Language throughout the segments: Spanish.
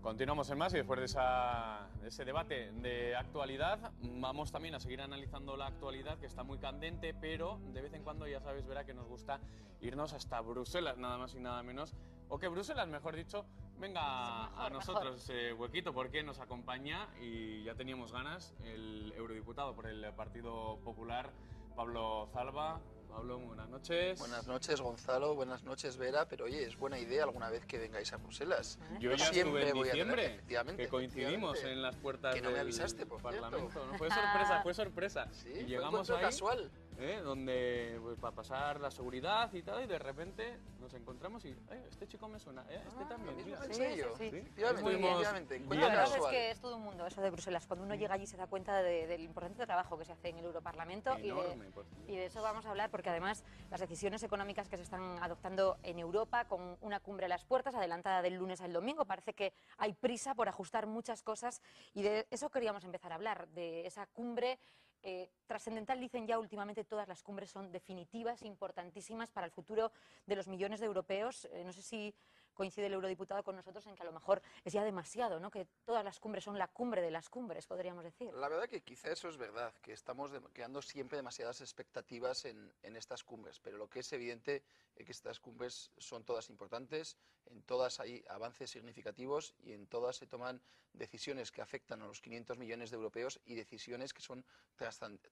Continuamos en más y después de ese debate de actualidad vamos también a seguir analizando la actualidad, que está muy candente, pero de vez en cuando ya sabes, Vera, que nos gusta irnos hasta Bruselas, nada más y nada menos, o que Bruselas, mejor dicho, venga a nosotros ese huequito, porque nos acompaña, y ya teníamos ganas, el eurodiputado por el Partido Popular, Pablo Zalba. Pablo, buenas noches. Buenas noches, Gonzalo, buenas noches, Vera, pero oye, es buena idea alguna vez que vengáis a Bruselas. Yo ya estuve en diciembre, efectivamente, que coincidimos en las puertas que no me del avisaste, por Parlamento. cierto. No, fue sorpresa. Sí, y llegamos fue ahí, casual. donde pues, para pasar la seguridad y tal, y de repente nos encontramos y este chico me suena, este también. Mira. Sí, ¿En serio? sí, sí. Efectivamente. Bueno, la verdad es que es todo un mundo eso de Bruselas. Cuando uno llega allí se da cuenta del importante trabajo que se hace en el Europarlamento. Enorme, y de eso vamos a hablar, porque además las decisiones económicas que se están adoptando en Europa, con una cumbre a las puertas, adelantada del lunes al domingo, parece que hay prisa por ajustar muchas cosas, y de eso queríamos empezar a hablar, de esa cumbre trascendental. Dicen ya últimamente todas las cumbres son definitivas, importantísimas para el futuro de los millones de europeos. No sé si coincide el eurodiputado con nosotros en que a lo mejor es ya demasiado, ¿no? Que todas las cumbres son la cumbre de las cumbres, podríamos decir. La verdad que quizá eso es verdad, que estamos creando siempre demasiadas expectativas en estas cumbres, pero lo que es evidente es que estas cumbres son todas importantes, en todas hay avances significativos y en todas se toman decisiones que afectan a los 500 millones de europeos y decisiones que son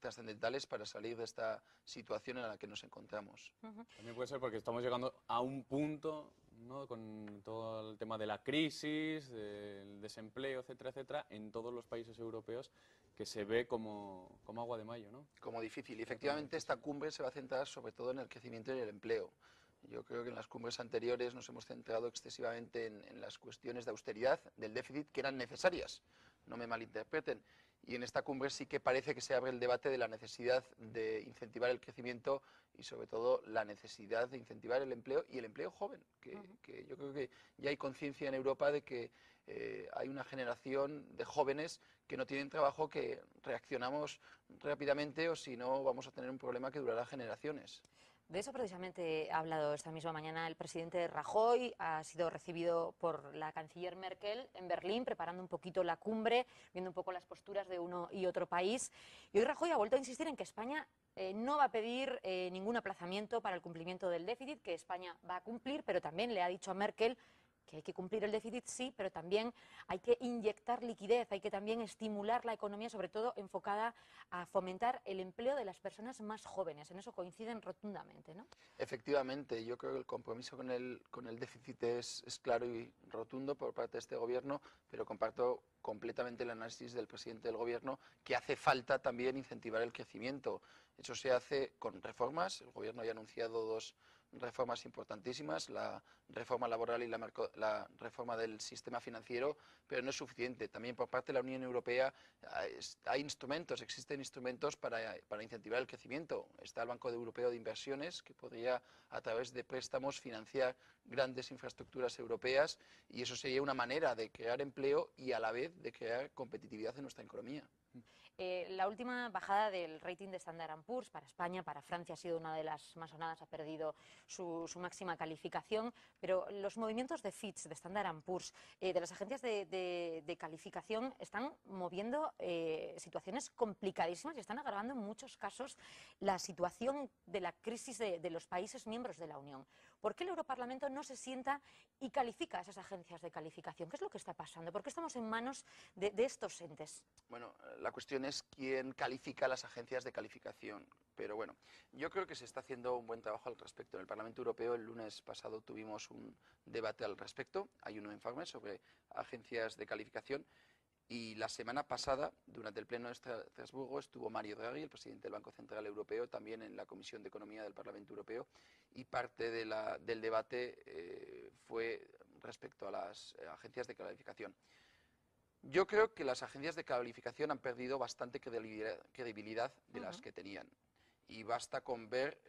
trascendentales para salir de esta situación en la que nos encontramos. También puede ser porque estamos llegando a un punto, ¿no?, con todo el tema de la crisis, del desempleo, etcétera, etcétera, en todos los países europeos, que se ve como agua de mayo, ¿no? Como difícil. Y efectivamente esta cumbre se va a centrar sobre todo en el crecimiento y el empleo. Yo creo que en las cumbres anteriores nos hemos centrado excesivamente en las cuestiones de austeridad, del déficit, que eran necesarias, no me malinterpreten. Y en esta cumbre sí que parece que se abre el debate de la necesidad de incentivar el crecimiento y sobre todo la necesidad de incentivar el empleo y el empleo joven, que yo creo que ya hay conciencia en Europa de que hay una generación de jóvenes que no tienen trabajo, que reaccionamos rápidamente o si no vamos a tener un problema que durará generaciones. De eso precisamente ha hablado esta misma mañana el presidente Rajoy. Ha sido recibido por la canciller Merkel en Berlín, preparando un poquito la cumbre, viendo un poco las posturas de uno y otro país. Y hoy Rajoy ha vuelto a insistir en que España no va a pedir ningún aplazamiento para el cumplimiento del déficit, que España va a cumplir, pero también le ha dicho a Merkel que hay que cumplir el déficit, sí, pero también hay que inyectar liquidez, hay que también estimular la economía, sobre todo enfocada a fomentar el empleo de las personas más jóvenes. En eso coinciden rotundamente, ¿no? Efectivamente, yo creo que el compromiso con el déficit es claro y rotundo por parte de este gobierno, pero comparto completamente el análisis del presidente del gobierno, que hace falta también incentivar el crecimiento. Eso se hace con reformas. El gobierno ya ha anunciado dos reformas importantísimas, la reforma laboral y la reforma del sistema financiero, pero no es suficiente. También por parte de la Unión Europea hay instrumentos, existen instrumentos para incentivar el crecimiento. Está el Banco Europeo de Inversiones, que podría a través de préstamos financiar grandes infraestructuras europeas, y eso sería una manera de crear empleo y a la vez de crear competitividad en nuestra economía. La última bajada del rating de Standard & Poor's para España, para Francia ha sido una de las más sonadas, ha perdido su máxima calificación, pero los movimientos de Fitch, de Standard & Poor's, de las agencias de calificación, están moviendo situaciones complicadísimas y están agravando en muchos casos la situación de la crisis de los países miembros de la Unión. ¿Por qué el Europarlamento no se sienta y califica a esas agencias de calificación? ¿Qué es lo que está pasando? ¿Por qué estamos en manos de estos entes? Bueno, la cuestión es quién califica las agencias de calificación. Pero bueno, yo creo que se está haciendo un buen trabajo al respecto. En el Parlamento Europeo el lunes pasado tuvimos un debate al respecto. Hay un informe sobre agencias de calificación. Y la semana pasada, durante el Pleno de Estrasburgo, estuvo Mario Draghi, el presidente del Banco Central Europeo, también en la Comisión de Economía del Parlamento Europeo, y parte del debate fue respecto a las agencias de calificación. Yo creo que las agencias de calificación han perdido bastante credibilidad de las que tenían. Y basta con ver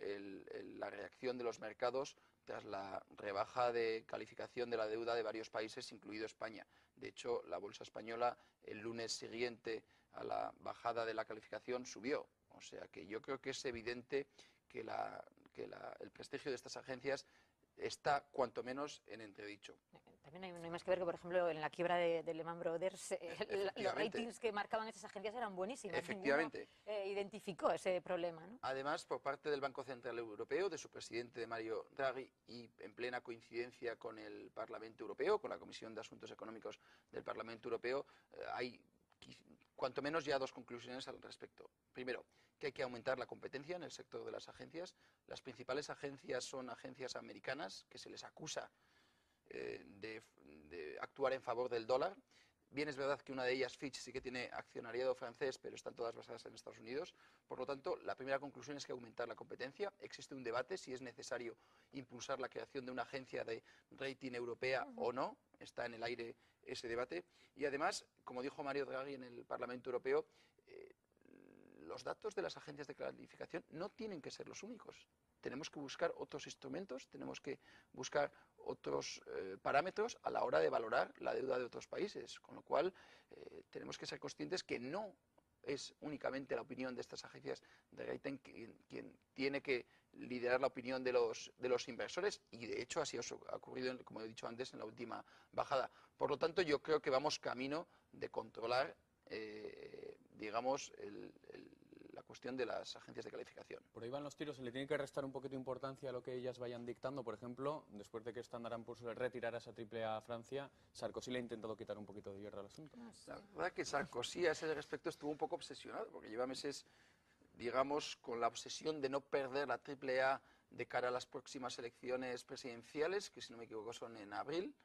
la reacción de los mercados tras la rebaja de calificación de la deuda de varios países, incluido España. De hecho, la bolsa española el lunes siguiente a la bajada de la calificación subió. O sea que yo creo que es evidente que el prestigio de estas agencias está cuanto menos en entredicho. También no hay más que ver que, por ejemplo, en la quiebra de Lehman Brothers, los ratings que marcaban esas agencias eran buenísimos. Efectivamente. Ninguno identificó ese problema, ¿no? Además, por parte del Banco Central Europeo, de su presidente de Mario Draghi, y en plena coincidencia con el Parlamento Europeo, con la Comisión de Asuntos Económicos del Parlamento Europeo, hay cuanto menos ya dos conclusiones al respecto. Primero, que hay que aumentar la competencia en el sector de las agencias. Las principales agencias son agencias americanas, que se les acusa de actuar en favor del dólar. Bien, es verdad que una de ellas, Fitch, sí que tiene accionariado francés, pero están todas basadas en Estados Unidos. Por lo tanto, la primera conclusión es que aumentar la competencia. Existe un debate si es necesario impulsar la creación de una agencia de rating europea o no. Está en el aire ese debate. Y además, como dijo Mario Draghi en el Parlamento Europeo, los datos de las agencias de calificación no tienen que ser los únicos. Tenemos que buscar otros instrumentos, tenemos que buscar otros parámetros a la hora de valorar la deuda de otros países, con lo cual tenemos que ser conscientes que no es únicamente la opinión de estas agencias de rating quien tiene que liderar la opinión de los inversores, y de hecho así ha ocurrido, como he dicho antes, en la última bajada. Por lo tanto, yo creo que vamos camino de controlar, digamos, la cuestión de las agencias de calificación. Por ahí van los tiros. ¿Se le tiene que restar un poquito de importancia a lo que ellas vayan dictando? Por ejemplo, después de que Standard & Poor's retirara esa triple A Francia, Sarkozy le ha intentado quitar un poquito de hierro al asunto. La verdad que Sarkozy a ese respecto estuvo un poco obsesionado, porque lleva meses, digamos, con la obsesión de no perder la triple A de cara a las próximas elecciones presidenciales, que si no me equivoco son en abril.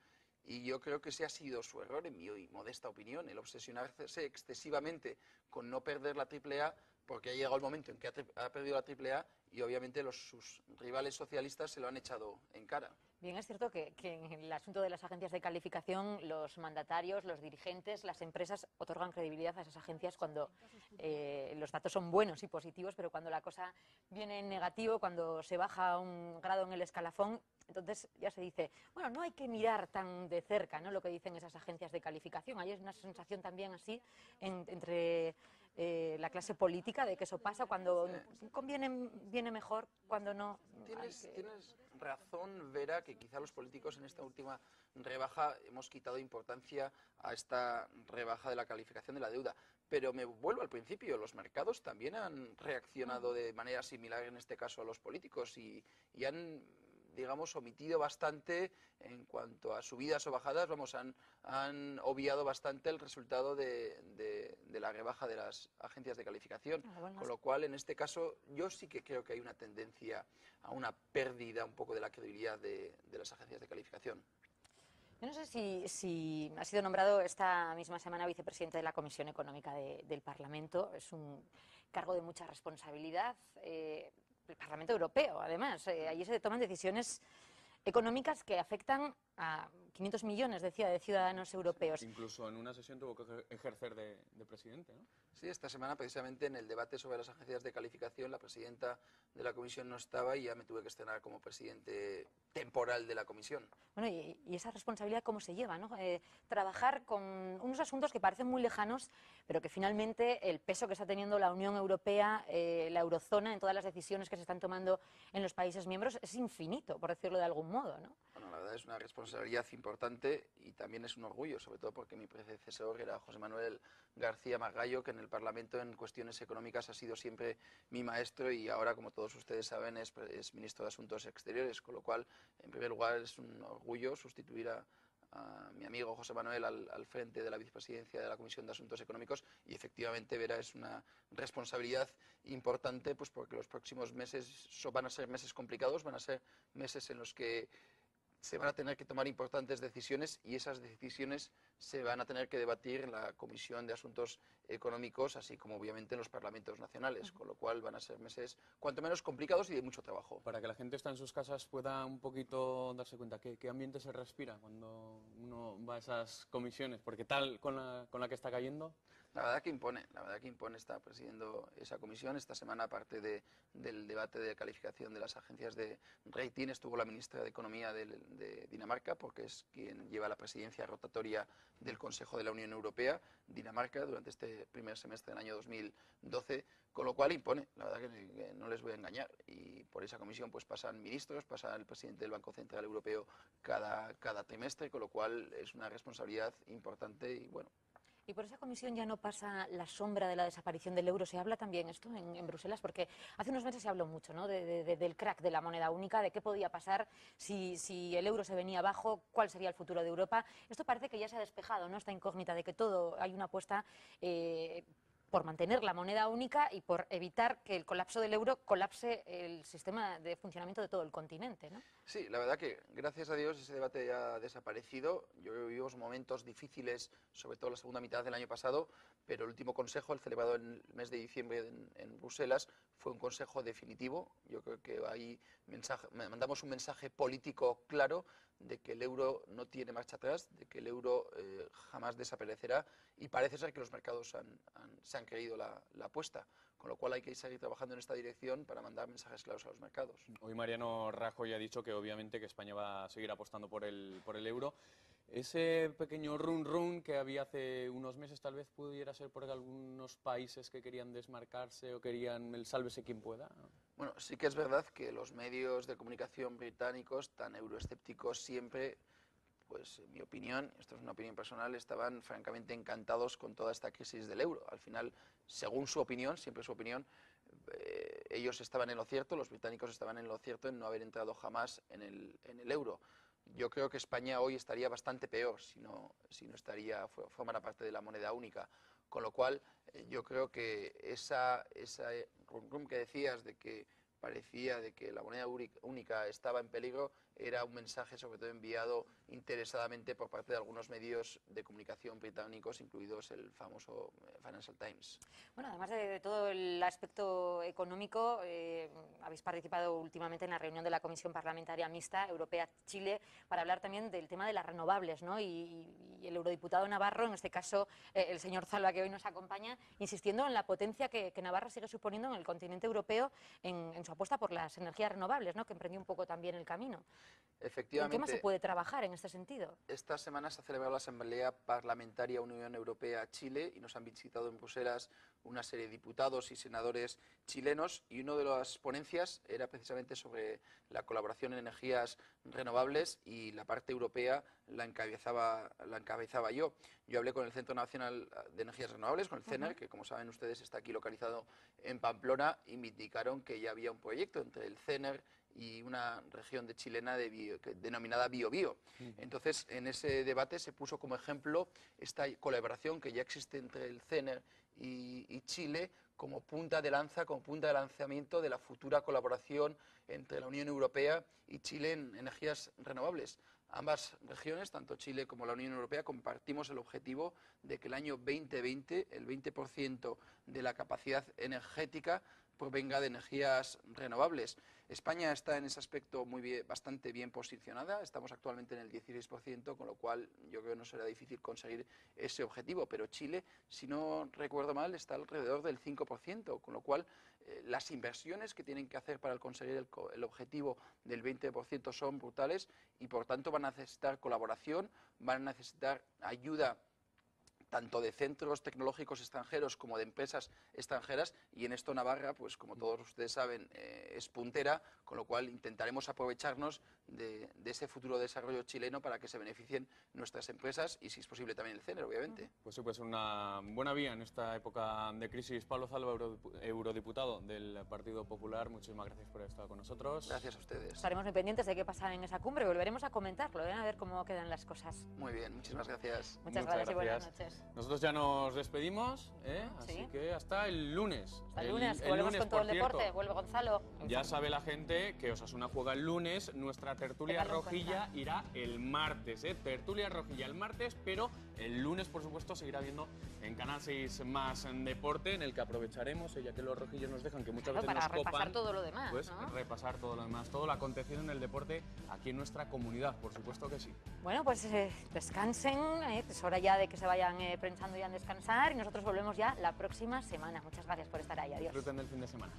Y yo creo que ese ha sido su error, en mi modesta opinión, el obsesionarse excesivamente con no perder la triple A, porque ha llegado el momento en que ha perdido la triple A y obviamente sus rivales socialistas se lo han echado en cara. Bien, es cierto que en el asunto de las agencias de calificación, los mandatarios, los dirigentes, las empresas otorgan credibilidad a esas agencias cuando los datos son buenos y positivos, pero cuando la cosa viene en negativo, cuando se baja un grado en el escalafón, entonces ya se dice, bueno, no hay que mirar tan de cerca, ¿no?, lo que dicen esas agencias de calificación. Hay una sensación también así entre la clase política de que eso pasa cuando conviene, viene mejor, cuando no. Tienes razón, Vera, que quizá los políticos en esta última rebaja hemos quitado importancia a esta rebaja de la calificación de la deuda. Pero me vuelvo al principio, los mercados también han reaccionado de manera similar, en este caso a los políticos, y han, digamos, omitido bastante en cuanto a subidas o bajadas, han obviado bastante el resultado de la rebaja de las agencias de calificación. Con lo cual, en este caso, yo sí que creo que hay una tendencia a una pérdida un poco de la credibilidad de las agencias de calificación. Yo no sé si ha sido nombrado esta misma semana vicepresidente de la Comisión Económica del Parlamento. Es un cargo de mucha responsabilidad. El Parlamento Europeo, además. Allí se toman decisiones económicas que afectan a 500 millones, decía, de ciudadanos europeos. Incluso en una sesión tuvo que ejercer de presidente, ¿no? Sí, esta semana precisamente en el debate sobre las agencias de calificación la presidenta de la comisión no estaba y ya me tuve que estrenar como presidente temporal de la comisión. Bueno, y esa responsabilidad, ¿cómo se lleva, ¿no? Trabajar con unos asuntos que parecen muy lejanos, pero que finalmente el peso que está teniendo la Unión Europea, la eurozona, en todas las decisiones que se están tomando en los países miembros, es infinito, por decirlo de algún modo, ¿no? Bueno, la verdad es una responsabilidad importante y también es un orgullo, sobre todo porque mi predecesor era José Manuel García Margallo, que en el Parlamento en cuestiones económicas ha sido siempre mi maestro y ahora, como todos ustedes saben, es ministro de Asuntos Exteriores, con lo cual, en primer lugar, es un orgullo sustituir a mi amigo José Manuel al frente de la vicepresidencia de la Comisión de Asuntos Económicos, y efectivamente, Vera, es una responsabilidad importante, pues porque los próximos meses van a ser meses complicados, van a ser meses en los que se van a tener que tomar importantes decisiones y esas decisiones se van a tener que debatir en la Comisión de Asuntos Económicos, así como obviamente en los parlamentos nacionales, con lo cual van a ser meses cuanto menos complicados y de mucho trabajo. Para que la gente está en sus casas pueda un poquito darse cuenta qué ambiente se respira cuando uno va a esas comisiones, porque tal con la que está cayendo. La verdad que impone, está presidiendo esa comisión. Esta semana, aparte del debate de calificación de las agencias de rating, estuvo la ministra de Economía de Dinamarca, porque es quien lleva la presidencia rotatoria del Consejo de la Unión Europea, Dinamarca, durante este primer semestre del año 2012, con lo cual impone, la verdad que no les voy a engañar, y por esa comisión pues pasan ministros, pasa el presidente del Banco Central Europeo cada trimestre, con lo cual es una responsabilidad importante y bueno. ¿Y por esa comisión ya no pasa la sombra de la desaparición del euro? ¿Se habla también esto en Bruselas? Porque hace unos meses se habló mucho, ¿no?, del crack de la moneda única, de qué podía pasar si el euro se venía abajo, cuál sería el futuro de Europa. Esto parece que ya se ha despejado, ¿no?, esta incógnita de que hay una apuesta por mantener la moneda única y por evitar que el colapso del euro colapse el sistema de funcionamiento de todo el continente, ¿no? Sí, la verdad que gracias a Dios ese debate ya ha desaparecido. Yo creo que vivimos momentos difíciles, sobre todo la segunda mitad del año pasado, pero el último consejo, el celebrado en el mes de diciembre en Bruselas, fue un consejo definitivo. Yo creo que ahí mandamos un mensaje político claro de que el euro no tiene marcha atrás, de que el euro jamás desaparecerá, y parece ser que los mercados se han creído la apuesta, con lo cual hay que seguir trabajando en esta dirección para mandar mensajes claros a los mercados. Hoy Mariano Rajoy ha dicho que obviamente que España va a seguir apostando por el euro. Ese pequeño run que había hace unos meses tal vez pudiera ser por algunos países que querían desmarcarse o querían el sálvese quien pueda. Bueno, sí que es verdad que los medios de comunicación británicos, tan euroescépticos siempre, pues en mi opinión, esto es una opinión personal, estaban francamente encantados con toda esta crisis del euro. Al final, según su opinión, siempre su opinión, ellos estaban en lo cierto, los británicos estaban en lo cierto en no haber entrado jamás en el euro. Yo creo que España hoy estaría bastante peor si no formara parte de la moneda única. Con lo cual, yo creo que esa rum que decías de que parecía de que la moneda única estaba en peligro era un mensaje sobre todo enviado interesadamente por parte de algunos medios de comunicación británicos, incluidos el famoso Financial Times. Bueno, además de todo el aspecto económico, habéis participado últimamente en la reunión de la Comisión Parlamentaria Mixta Europea-Chile para hablar también del tema de las renovables, ¿no? Y el eurodiputado navarro, en este caso el señor Zalba, que hoy nos acompaña, insistiendo en la potencia que Navarra sigue suponiendo en el continente europeo en su apuesta por las energías renovables, ¿no?, que emprendió un poco también el camino. Efectivamente. ¿En qué más se puede trabajar en este sentido? Esta semana se ha celebrado la Asamblea Parlamentaria Unión Europea-Chile y nos han visitado en Bruselas una serie de diputados y senadores chilenos, y una de las ponencias era precisamente sobre la colaboración en energías renovables, y la parte europea la encabezaba yo. Yo hablé con el Centro Nacional de Energías Renovables, con el CENER, que como saben ustedes está aquí localizado en Pamplona, y me indicaron que ya había un proyecto entre el CENER y una región chilena denominada Biobío. Entonces, en ese debate se puso como ejemplo esta colaboración que ya existe entre el CENER y Chile como punta de lanza, como punta de lanzamiento de la futura colaboración entre la Unión Europea y Chile en energías renovables. Ambas regiones, tanto Chile como la Unión Europea, compartimos el objetivo de que el año 2020 el 20% de la capacidad energética provenga de energías renovables. España está en ese aspecto bastante bien posicionada, estamos actualmente en el 16%, con lo cual yo creo que no será difícil conseguir ese objetivo, pero Chile, si no recuerdo mal, está alrededor del 5%, con lo cual las inversiones que tienen que hacer para conseguir el objetivo del 20% son brutales, y por tanto van a necesitar colaboración, van a necesitar ayuda tanto de centros tecnológicos extranjeros como de empresas extranjeras, y en esto Navarra, pues como todos ustedes saben, es puntera, con lo cual intentaremos aprovecharnos de ese futuro desarrollo chileno para que se beneficien nuestras empresas y, si es posible, también el CENER, obviamente. Pues sí, pues una buena vía en esta época de crisis. Pablo Zalba, eurodiputado del Partido Popular, muchísimas gracias por estar con nosotros. Gracias a ustedes. Estaremos muy pendientes de qué pasa en esa cumbre y volveremos a comentarlo, a ver cómo quedan las cosas. Muy bien, muchísimas gracias. Muchas gracias y buenas noches. Nosotros ya nos despedimos, así que hasta el lunes. Hasta el lunes, volvemos con todo el deporte. Vuelve Gonzalo. Ya sabe la gente que Osasuna juega el lunes. Nuestra tertulia Tenganlo en rojilla cuenta. irá el martes, tertulia rojilla el martes, pero el lunes, por supuesto, seguirá viendo en Canal 6 Más Deporte, en el que aprovecharemos, ya que los rojillos nos dejan, que muchas Claro, veces para nos copan, repasar todo lo demás, pues ¿no? repasar todo lo demás, todo lo acontecido en el deporte aquí en nuestra comunidad, por supuesto que sí. Bueno, pues descansen, es hora ya de que se vayan pensando ya en descansar y nosotros volvemos ya la próxima semana. Muchas gracias por estar ahí, adiós. Disfruten del fin de semana.